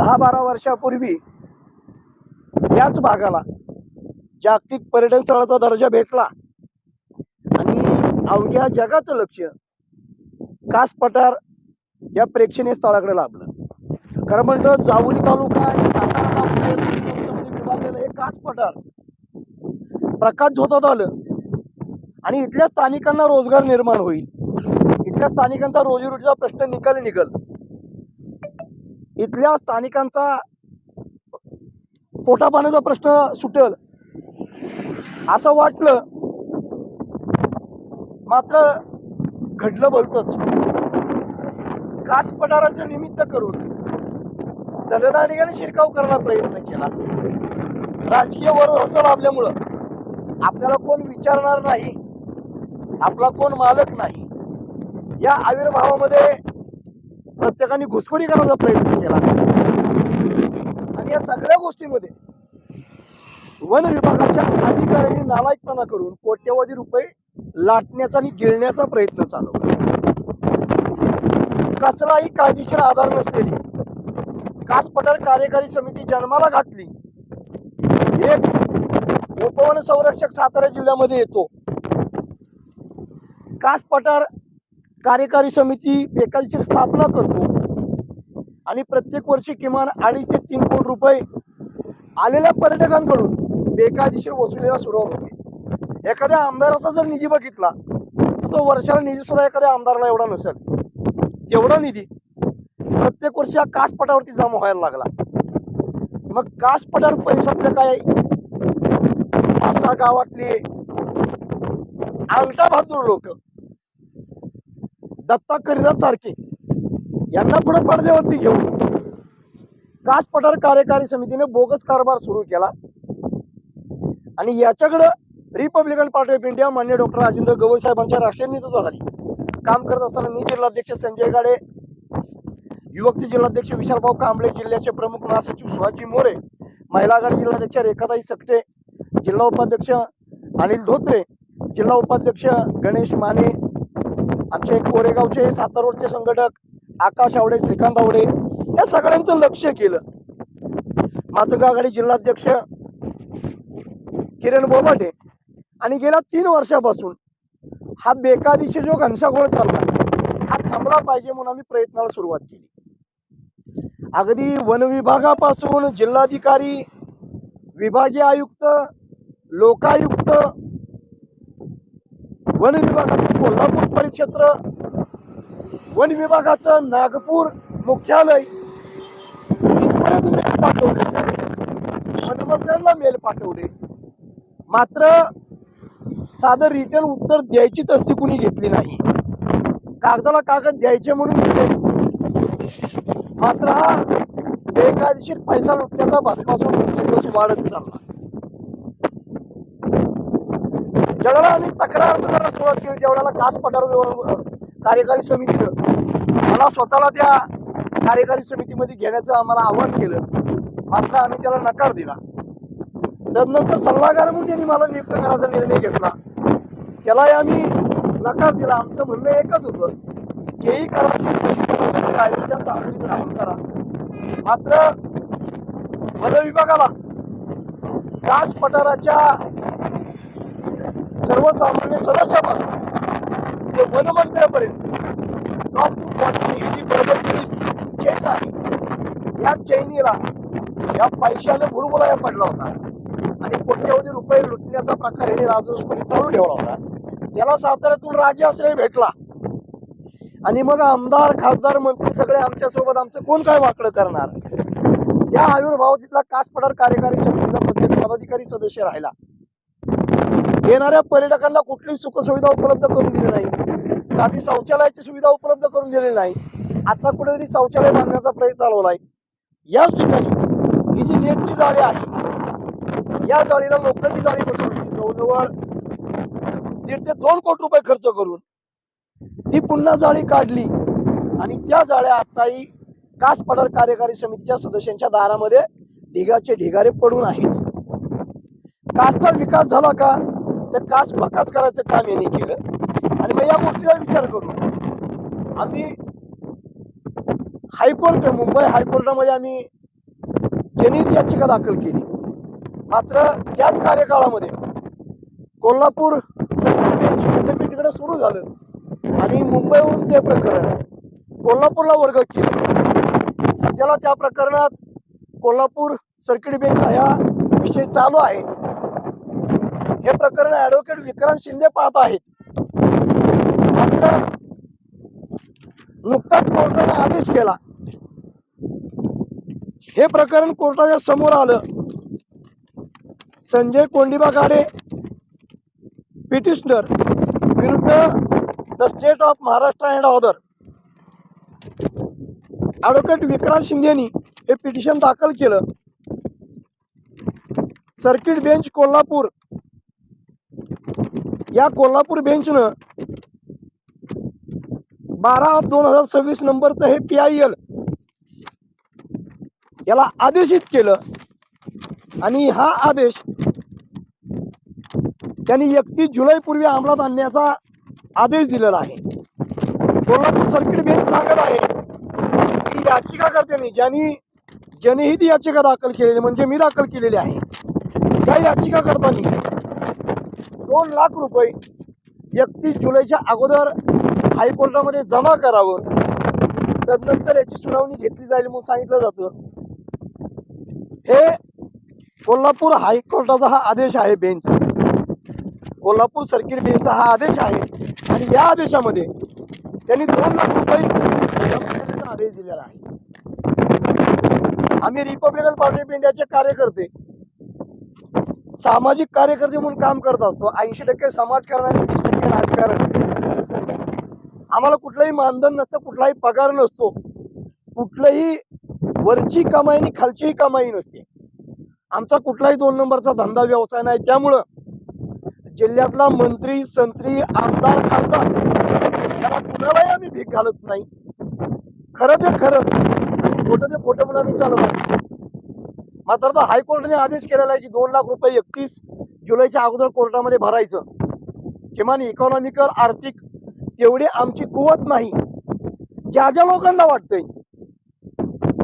10-12 वर्षापूर्वी याच भागाला जागतिक पर्यटन स्थळाचा दर्जा भेटला आणि अवघ्या जगाचं लक्ष कास पठार या प्रेक्षणीय स्थळाकडे लाभलं. खरं म्हणतं जावली तालुका आणि सातारा तालुक्यामध्ये विभागलेलं हे कास पठार प्रकाश झोतात आलं आणि इथल्या स्थानिकांना रोजगार निर्माण होईल, इथल्या स्थानिकांचा रोजीरोटीचा प्रश्न निघल, इथल्या स्थानिकांचा पोटापाण्याचा प्रश्न सुटेल असं वाटलं. मात्र घडलं बोलतच. कास पठाराचं निमित्त करून दंडदांडीने शिरकाव करायला प्रयत्न केला. राजकीय वरदहस्त लाभल्यामुळं आपल्याला कोण विचारणार नाही, आपला कोण मालक नाही, या आविर्भावामध्ये प्रत्येकाने घुसखोरी करायचा प्रयत्न केला आणि या सगळ्या गोष्टीमध्ये वन विभागाच्या अधिकाऱ्यांनी नालायकपणा करून कोट्यवधी रुपये लाटण्याचा आणि गिळण्याचा प्रयत्न चालवला. कसलाही कायदेशीर आधार नसलेली कास पठार कार्यकारी समिती जन्माला घातली. एक उपवन संरक्षक सातारा जिल्ह्यामध्ये येतो. कास पठार कार्यकारी समिती बेकायदेशीर स्थापना करतो आणि प्रत्येक वर्षी किमान 2.5 ते 3 कोटी रुपये आलेल्या पर्यटकांकडून बेकायदेशीर वसुलीला सुरुवात होते. एखाद्या आमदाराचा जर निधी बघितला तर तो वर्षाला निधी सुद्धा एखाद्या आमदाराला एवढा नसेल. तेवढा निधी प्रत्येक वर्षी हा कास पठारावरती जमा व्हायला लागला. मग कास पठार परिसरातल्या काय 5-6 गावातले अंगठा बहादूर लोक, दत्ता करिदास सारखे यांना पुढे पडद्यावरती घेऊन कास पठार कार्यकारी समितीने बोगस कारभार सुरू केला आणि याच्याकडे रिपब्लिकन पार्टी ऑफ इंडिया मान्य डॉक्टर राजेंद्र गवई साहेबांच्या राष्ट्रीय नेतृत्वाखाली काम करत असताना मी जिल्हाध्यक्ष संजय गाडे, युवकचे जिल्हाध्यक्ष विशालभाऊ कांबळे, जिल्ह्याचे प्रमुख महासचिव सुहासजी मोरे, महिला आघाडी जिल्हाध्यक्ष रेखाताई सकटे, जिल्हा उपाध्यक्ष अनिल धोत्रे, जिल्हा उपाध्यक्ष गणेश माने, आमचे कोरेगावचे सातारा रोडचे संघटक आकाश आवडे, श्रीकांत आवडे या सगळ्यांचं लक्ष केलं. मातंग आघाडी जिल्हाध्यक्ष किरण बोबाटे आणि गेल्या 3 वर्षापासून हा बेकायदेशीर जो घनशाघोळ चालला हा थांबला पाहिजे म्हणून आम्ही प्रयत्नाला सुरुवात केली. अगदी वन विभागापासून जिल्हाधिकारी, विभागीय आयुक्त, लोकायुक्त, वन विभागाचं कोल्हापूर परिक्षेत्र, वन विभागाचं नागपूर मुख्यालय इथपर्यंत मेल पाठवले, वनमंत्र्यांना मेल पाठवले. मात्र साधं रिटर्न उत्तर द्यायचीच असती कुणी घेतली नाही. कागदाला कागद द्यायचे म्हणून दिले. मात्र हा बेकायदेशीर पैसा लुटण्याचा भस्मासूर दिवसेंदिवस वाढत चालला. ज्यावेळेला आम्ही तक्रार अर्ज करायला सुरुवात केली त्यावेळेला कास पठार कार्यकारी समितीनं मला स्वतःला त्या कार्यकारी समितीमध्ये घेण्याचं आम्हाला आवाहन केलं. मात्र आम्ही त्याला नकार दिला. त्यानंतर सल्लागार म्हणून त्यांनी मला नियुक्त करायचा निर्णय घेतला. त्यालाही आम्ही नकार दिला. आमचं म्हणणं एकच होतं, हेही करा, कायद्याच्या चाकरीत राहून करा. मात्र वन विभागाला कास पठाराच्या सर्वसामान्य सदस्यापासून ते वनमंत्र्यापर्यंत टॉप टू बॉटम ही जी बरोबर चेन आहे, या चैनीला या पैशाने भुलभुलाया पडला होता आणि कोट्यवधी रुपये लुटण्याचा प्रकार याने राजरोसपणे चालू ठेवला होता. त्याला साताऱ्यातून राज्याश्रय भेटला आणि मग आमदार, खासदार, मंत्री सगळे आमच्या सोबत. आमचं कोण काय वाकडं करणार? या आविर्भावातला कास पठार कार्यकारी समितीचा प्रत्येक पदाधिकारी सदस्य राहिला. येणाऱ्या पर्यटकांना कुठलीही सुखसुविधा उपलब्ध करून दिली नाही. साधी शौचालयाची सुविधा उपलब्ध करून दिलेली नाही. आता कुठेतरी शौचालय बांधण्याचा प्रयत्न चालवलाय. याच ठिकाणी ही जी नेटची जाळी आहे, या जाळीला लोखंडी जाळी बसवली. जवळजवळ 1.5 ते 2 कोटी रुपये खर्च करून ती पुन्हा जाळी काढली आणि त्या जाळ्या आताही कास पठार कार्यकारी समितीच्या सदस्यांच्या दारामध्ये ढिगाचे ढिगारे पडून आहेत. कासचा विकास झाला का? तर कास भकास करायचं काम यांनी केलं. आणि मग या गोष्टीचा विचार करून आम्ही हायकोर्ट, मुंबई हायकोर्टामध्ये आम्ही जनहित याचिका दाखल केली. मात्र त्याच कार्यकाळामध्ये कोल्हापूर सर्किट बेंच खंडपीठाकडे सुरू झालं आणि मुंबईवरून ते प्रकरण कोल्हापूरला वर्ग केलं. सध्याला त्या प्रकरणात कोल्हापूर सर्किट बेंच हा विषय चालू आहे. हे प्रकरण ऍडव्होकेट विक्रांत शिंदे पाहत आहेत. मात्र नुकताच कोर्टाने आदेश केला. हे प्रकरण कोर्टाच्या समोर आलं. संजय कोंडिबा गाडे पिटिशनर विरुद्ध the state of Maharashtra and other advocate Vikrant शिंदेनी हे पिटिशन दाखल केलं. सर्किट बेंच कोल्हापूर या कोल्हापूर बेंचनं 12/2026 नंबरचं हे PIL याला आदेशित केलं आणि हा आदेश त्यांनी 31 जुलै पूर्वी अंमलात आणण्याचा आदेश दिलेला आहे. कोल्हापूर सर्किट बेंच सांगत आहे की याचिकाकर्त्यांनी ज्यांनी जनहित याचिका दाखल केलेली म्हणजे मी दाखल केलेली आहे त्या याचिकाकर्त्यांनी 2 लाख रुपये 31 जुलैच्या अगोदर हायकोर्टामध्ये जमा करावं. तदनंतर याची सुनावणी घेतली जाईल म्हणून सांगितलं जातं. हे कोल्हापूर हायकोर्टाचा हा आदेश आहे. बेंच कोल्हापूर सर्किट बेंचचा हा आदेश आहे आणि या आदेशामध्ये त्यांनी 2 लाख रुपये जमा करण्याचा आदेश दिलेला आहे. आम्ही रिपब्लिकन पार्टी ऑफ इंडियाचे कार्यकर्ते सामाजिक कार्यकर्ते म्हणून काम करत असतो. 80% समाजकारण आणि 20% राजकारण. आम्हाला कुठलंही मानधन नसतं, कुठलाही पगार नसतो, कुठलंही वरची कमाई आणि खालचीही कमाई नसते. आमचा कुठलाही 2 नंबरचा धंदा व्यवसाय नाही. त्यामुळं जिल्ह्यातला मंत्री संत्री आमदार खासदार याला कुणालाही आम्ही भीक घालत नाही. खरं ते खरं आणि खोटं ते खोटं म्हणून आम्ही चालत असतो. मात्र आता हायकोर्टाने आदेश केलेला आहे की 2 लाख रुपये 31 जुलैच्या अगोदर कोर्टामध्ये भरायचं. किमान इकॉनॉमिकल आर्थिक तेवढी आमची कुवत नाही. ज्या ज्या लोकांना वाटतंय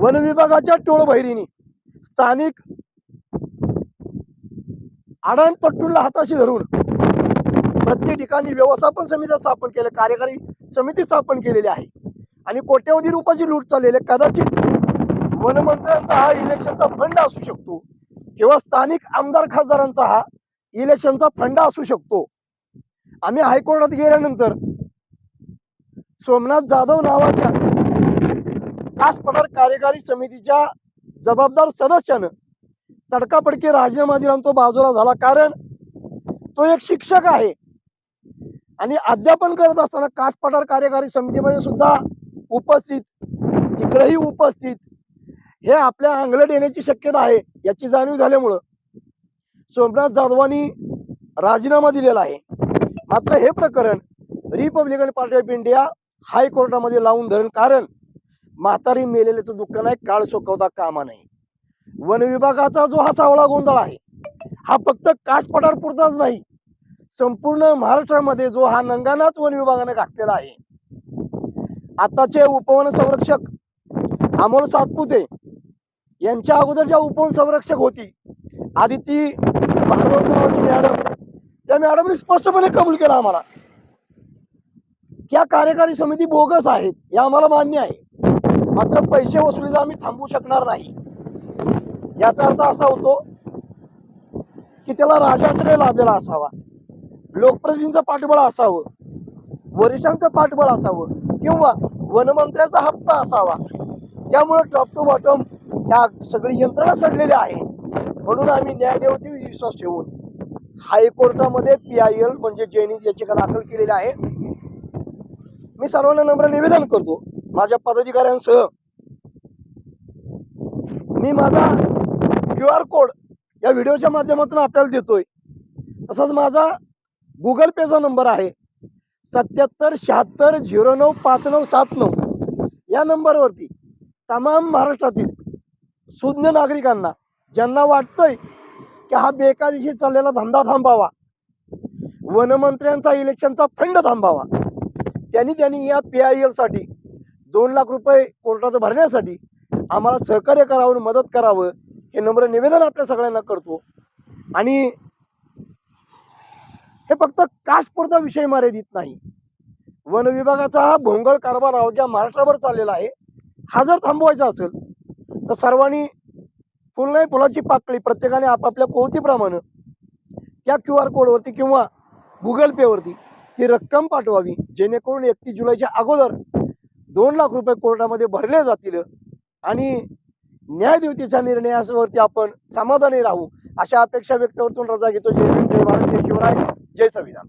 वन विभागाच्या टोळबैरीने स्थानिक आडाणतट्टूला हाताशी धरून प्रत्येक ठिकाणी व्यवस्थापन समिती स्थापन केले, कार्यकारी समिती स्थापन केलेली आहे आणि कोट्यवधी रुपयाची लूट चाललेली आहे. कदाचित वनमंत्र्यांचा हा इलेक्शनचा फंड असू शकतो किंवा स्थानिक आमदार खासदारांचा हा इलेक्शनचा फंड असू शकतो. आम्ही हायकोर्टात गेल्यानंतर सोमनाथ जाधव नावाच्या कास पठार कार्यकारी समितीच्या जबाबदार सदस्यानं तडकाफडकी राजीनामा दिला आणि तो बाजूला झाला. कारण तो एक शिक्षक आहे आणि अध्यापन करत असताना कास पठार कार्यकारी समितीमध्ये सुद्धा उपस्थित, तिकडेही उपस्थित, हे आपल्या अंगलट येण्याची शक्यता आहे याची जाणीव झाल्यामुळं सोमनाथ जाधवांनी राजीनामा दिलेला आहे. मात्र हे प्रकरण रिपब्लिकन पार्टी ऑफ इंडिया हायकोर्टामध्ये लावून धरण. कारण म्हातारी मेलेल्याचं दुःख नाही, काळ सोकवता कामा नाही. वन विभागाचा जो हा सावळा गोंधळ आहे हा फक्त कास पठार पुरताच नाही, संपूर्ण महाराष्ट्रामध्ये जो हा नंगानाच वन विभागाने घातलेला आहे. आताचे उपवन संरक्षक अमोल सातपुते यांच्या अगोदर ज्या उपवन संरक्षक होती आदिती भारद्वाज नावाची मॅडम, त्या मॅडमने स्पष्टपणे कबूल केला आम्हाला त्या कार्यकारी समिती बोगस आहेत, हे आम्हाला मान्य आहे. मात्र पैसे वसुलीचा आम्ही थांबवू शकणार नाही. याचा अर्थ असा होतो की त्याला राजाश्रय लाभलेला असावा, लोकप्रतिनिधींचं पाठबळ असावं, वरिष्ठांचं पाठबळ असावं किंवा वनमंत्र्याचा हप्ता असावा. त्यामुळे टॉप टू बॉटम ह्या सगळी यंत्रणा सडलेली आहे. म्हणून आम्ही न्यायदेवतेवर विश्वास ठेवून हायकोर्टामध्ये PIL म्हणजे जनहित याचिका दाखल केलेली आहे. मी सर्वांना नम्र निवेदन करतो, माझ्या पदाधिकाऱ्यांसह मी माझा QR कोड या व्हिडिओच्या माध्यमातून आपल्याला देतोय. तसंच माझा गुगल पेचा नंबर आहे 7776095979. या नंबरवरती तमाम महाराष्ट्रातील सुज्ञ नागरिकांना ज्यांना वाटतंय की हा बेकायदेशीर चाललेला धंदा थांबावा, वनमंत्र्यांचा इलेक्शनचा फंड थांबावा, त्यांनी या PIL साठी 2 लाख रुपये कोर्टात भरण्यासाठी आम्हाला सहकार्य करावं, मदत करावं हे नम्र निवेदन आपल्या सगळ्यांना करतो. आणि हे फक्त कासपुरता विषय मर्यादित नाही. वन विभागाचा हा भोंगळ कारभार अवघ्या महाराष्ट्राभर चाललेला आहे. हा जर थांबवायचा असेल तर सर्वांनी फुल नाही फुलाची पाकळी प्रत्येकाने आपापल्या कोवतीप्रमाणे त्या QR कोडवरती किंवा गुगल पे वरती ती रक्कम पाठवावी, जेणेकरून 31 जुलैच्या अगोदर 2 लाख रुपये कोर्टामध्ये भरले जातील आणि न्यायदेवतेच्या निर्णयावरती आपण समाधानी राहू, अशा अपेक्षा व्यक्त करून रजा घेतो. जय भीम, जय भारत, जय शिवराय, जय संविधान.